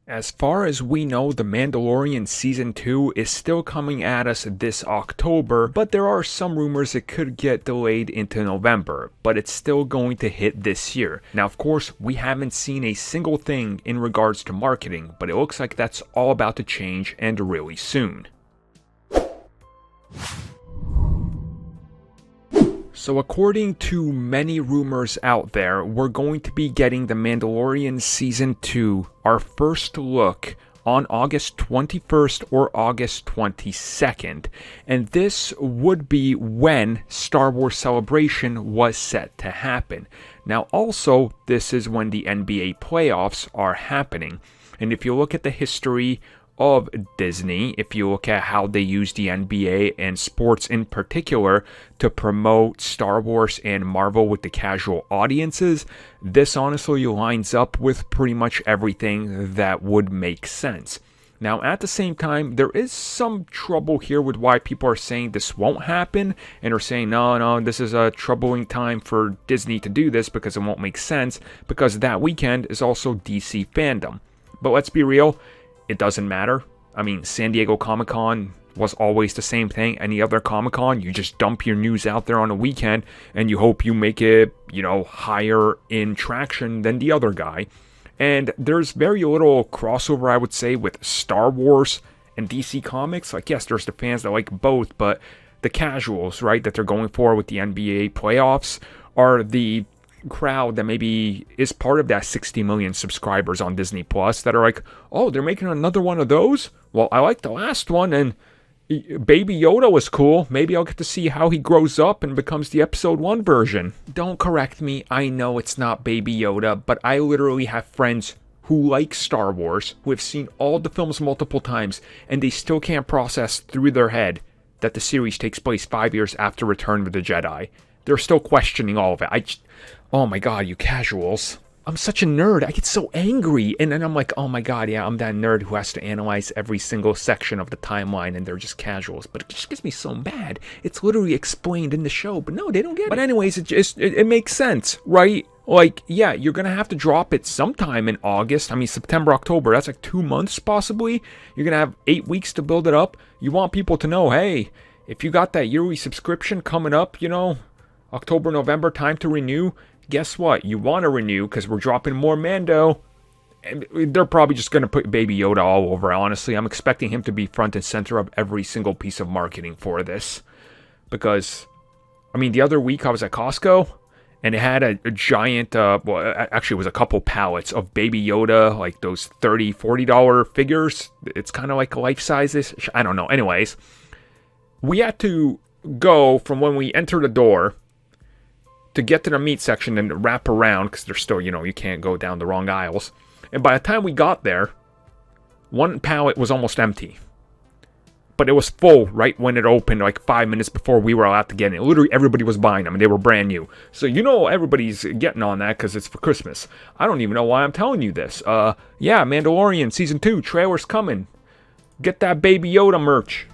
As far as we know, The Mandalorian Season 2 is still coming at us this October, but there are some rumors it could get delayed into November, but it's still going to hit this year. Now, of course, we haven't seen a single thing in regards to marketing, but it looks like that's all about to change and really soon. So according to many rumors out there, we're going to be getting The Mandalorian Season 2, our first look, on August 21st or August 22nd. And this would be when Star Wars Celebration was set to happen. Now also, this is when the NBA playoffs are happening. And if you look at the history of Disney, if you look at how they use the NBA and sports in particular to promote Star Wars and Marvel with the casual audiences, this honestly lines up with pretty much everything that would make sense. Now, at the same time, there is some trouble here with why people are saying this won't happen and are saying, no, this is a troubling time for Disney to do this because it won't make sense, because that weekend is also DC fandom. But let's be real, it doesn't matter. I mean, San Diego Comic-Con was always the same thing. Any other Comic-Con, you just dump your news out there on a weekend and you hope you make it, higher in traction than the other guy. And there's very little crossover, I would say, with Star Wars and DC Comics. Like, yes, there's the fans that like both, but the casuals, right, that they're going for with the NBA playoffs are the crowd that maybe is part of that 60 million subscribers on Disney Plus that are like, oh, they're making another one of those? Well, I like the last one, and Baby Yoda was cool. Maybe I'll get to see how he grows up and becomes the episode 1 version. Don't correct me. I know it's not Baby Yoda, but I literally have friends who like Star Wars, who have seen all the films multiple times, and they still can't process through their head that the series takes place 5 years after Return of the Jedi. They're still questioning all of it. Oh my god, you casuals. I'm such a nerd. I get so angry. And then I'm like, oh my god, yeah, I'm that nerd who has to analyze every single section of the timeline, and they're just casuals. But it just gets me so mad. It's literally explained in the show, but no, they don't get it. But anyways, it makes sense, right? Like, yeah, you're going to have to drop it sometime in August. I mean, September, October, that's like 2 months possibly. You're going to have 8 weeks to build it up. You want people to know, hey, if you got that yearly subscription coming up, October, November, time to renew. Guess what? You want to renew because we're dropping more Mando. And they're probably just going to put Baby Yoda all over. Honestly, I'm expecting him to be front and center of every single piece of marketing for this. Because, I mean, the other week I was at Costco, and it had a giant, actually it was a couple pallets of Baby Yoda, like those $30, $40 figures. It's kind of like life-size-ish. I don't know. Anyways, we had to go from when we enter the door to get to the meat section and wrap around, because there's still, you can't go down the wrong aisles. And by the time we got there, one pallet was almost empty. But it was full right when it opened, like 5 minutes before we were allowed to get in. Literally everybody was buying them, and they were brand new. So everybody's getting on that because it's for Christmas. I don't even know why I'm telling you this. Yeah, Mandalorian Season 2, trailer's coming. Get that Baby Yoda merch.